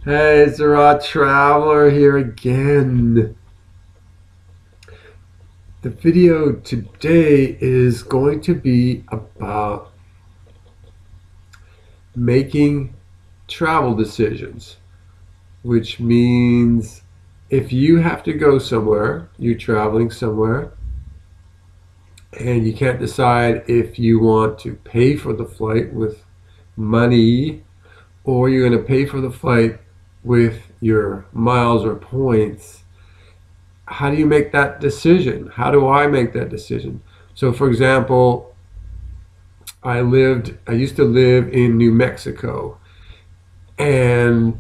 Hey, it's the Raw Traveler here again. The video today is going to be about making travel decisions, which means if you have to go somewhere, you're traveling somewhere, and you can't decide if you want to pay for the flight with money or you're going to pay for the flight with your miles or points. How do you make that decision? How do I make that decision? So for example, I used to live in New Mexico, and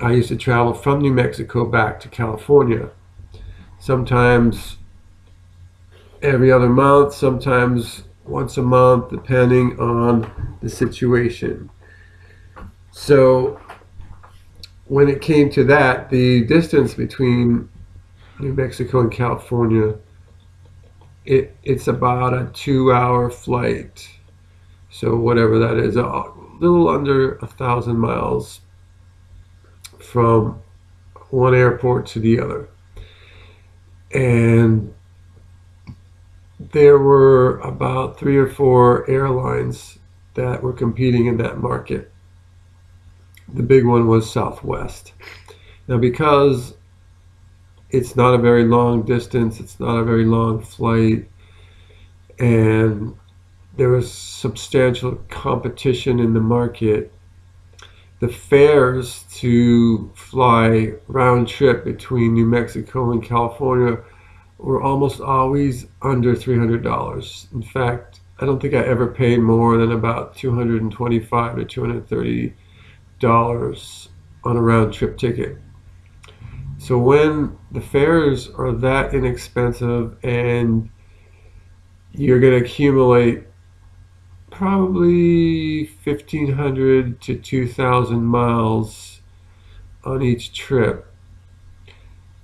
I used to travel from New Mexico back to California. Sometimes every other month, sometimes once a month, depending on the situation. So when it came to that, the distance between New Mexico and California, it's about a 2-hour flight. So whatever that is, a little under 1,000 miles from one airport to the other. And there were about 3 or 4 airlines that were competing in that market. The big one was Southwest. Now, because it's not a very long distance, it's not a very long flight, and there was substantial competition in the market, the fares to fly round trip between New Mexico and California were almost always under $300. In fact, I don't think I ever paid more than about $225 to $230 on a round trip ticket. So when the fares are that inexpensive and you're going to accumulate probably 1,500 to 2,000 miles on each trip,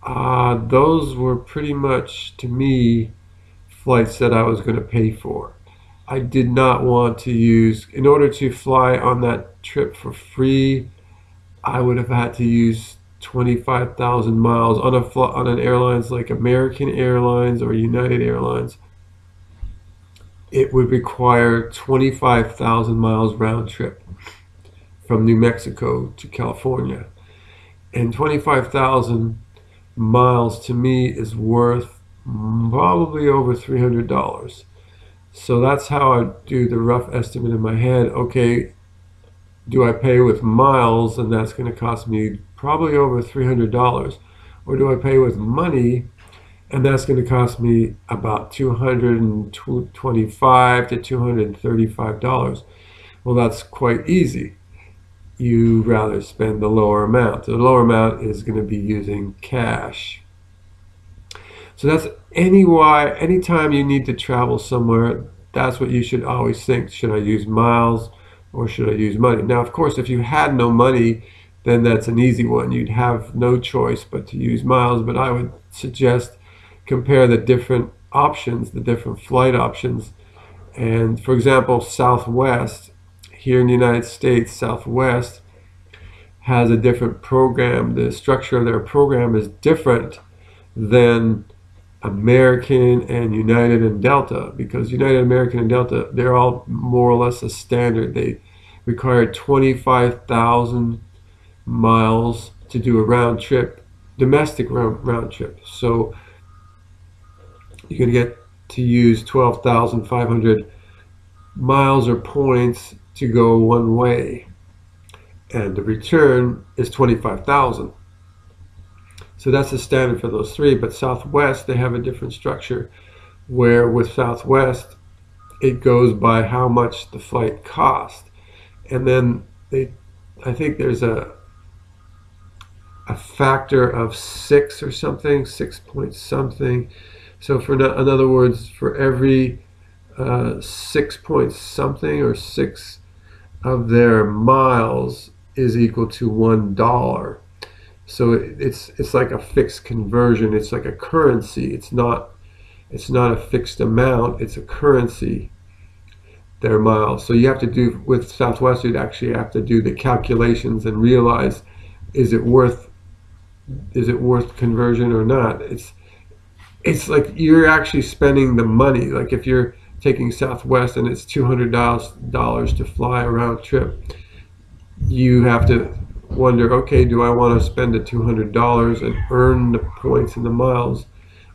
those were pretty much, to me, flights that I was going to pay for. I did not want to use, in order to fly on that trip for free, I would have had to use 25,000 miles on an airlines like American Airlines or United Airlines. It would require 25,000 miles round trip from New Mexico to California. And 25,000 miles to me is worth probably over $300. So that's how I do the rough estimate in my head. Okay, do I pay with miles, and that's going to cost me probably over $300, or do I pay with money, and that's going to cost me about $225 to $235? Well, that's quite easy. You rather spend the lower amount. The lower amount is going to be using cash. So that's anytime you need to travel somewhere, that's what you should always think. Should I use miles or should I use money? Now, of course, if you had no money, then that's an easy one. You'd have no choice but to use miles. But I would suggest compare the different options, the different flight options. And for example, Southwest, here in the United States, Southwest has a different program. The structure of their program is different than American and United and Delta, because United, American, and Delta, they're all more or less a standard. They require 25,000 miles to do a round trip, domestic round trip. So you can get to use 12,500 miles or points to go one way, and the return is 25,000. So that's the standard for those three. But Southwest, they have a different structure, where with Southwest, it goes by how much the flight cost. And then I think there's a factor of 6 or something, 6 point something. So in other words, for every 6 point something, or 6 of their miles is equal to $1. So it's like a fixed conversion. It's like a currency. It's not a fixed amount. It's a currency. their miles. So you have to do, with Southwest, you'd actually have to do the calculations and realize, is it worth conversion or not? It's like you're actually spending the money. Like if you're taking Southwest and it's $200 to fly a round trip, you have to wonder, okay, do I want to spend the $200 and earn the points and the miles,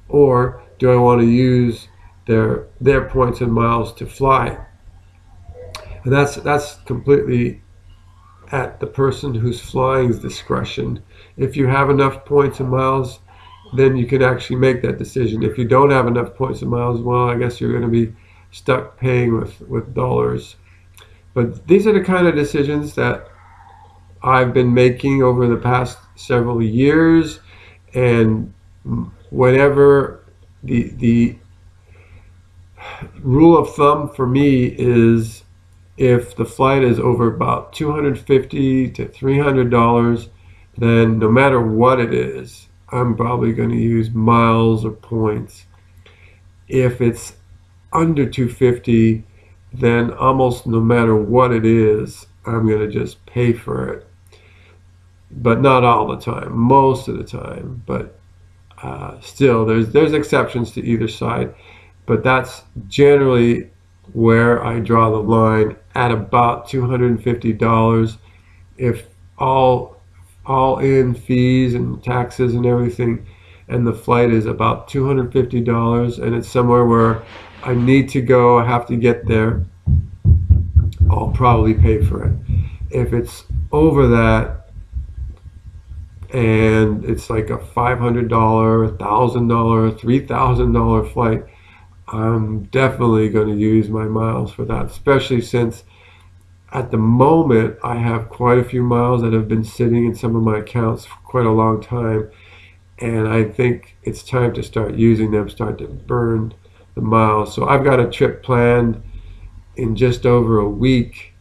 or do I want to use their points and miles to fly? And that's completely at the person who's flying's discretion. If you have enough points and miles, then you can actually make that decision. If you don't have enough points and miles, well, I guess you're going to be stuck paying with dollars. But these are the kind of decisions that I've been making over the past several years, and whenever the rule of thumb for me is, if the flight is over about $250 to $300, then no matter what it is, I'm probably going to use miles or points. If it's under $250, then almost no matter what it is, I'm going to just pay for it. But not all the time, most of the time. But still, there's exceptions to either side. But that's generally where I draw the line, at about $250. If all in fees and taxes and everything, and the flight is about $250, and it's somewhere where I need to go, I have to get there, I'll probably pay for it. If it's over that, and it's like a $500, $1,000, $3,000 flight, I'm definitely going to use my miles for that, especially since at the moment I have quite a few miles that have been sitting in some of my accounts for quite a long time, and I think it's time to start using them, start to burn the miles. So I've got a trip planned in just over a week,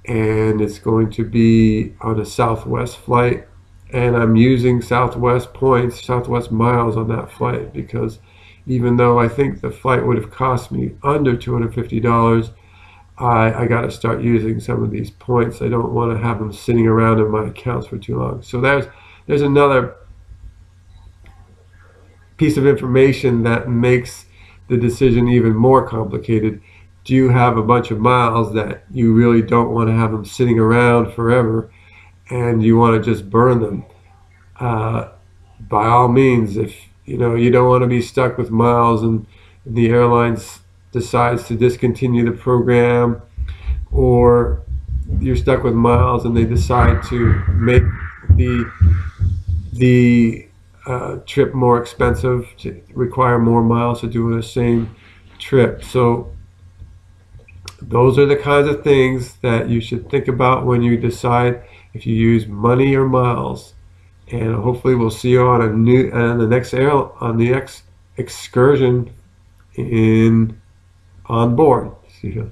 and it's going to be on a Southwest flight, and I'm using Southwest points, Southwest miles on that flight, because even though I think the flight would have cost me under $250, I got to start using some of these points. I don't want to have them sitting around in my accounts for too long. So there's another piece of information that makes the decision even more complicated. Do you have a bunch of miles that you really don't want to have them sitting around forever, and you want to just burn them? By all means, if you don't want to be stuck with miles and the airlines decides to discontinue the program, or you're stuck with miles and they decide to make the trip more expensive, to require more miles to do the same trip. So those are the kinds of things that you should think about when you decide if you use money or miles. And hopefully we'll see you on the next excursion on board. See you.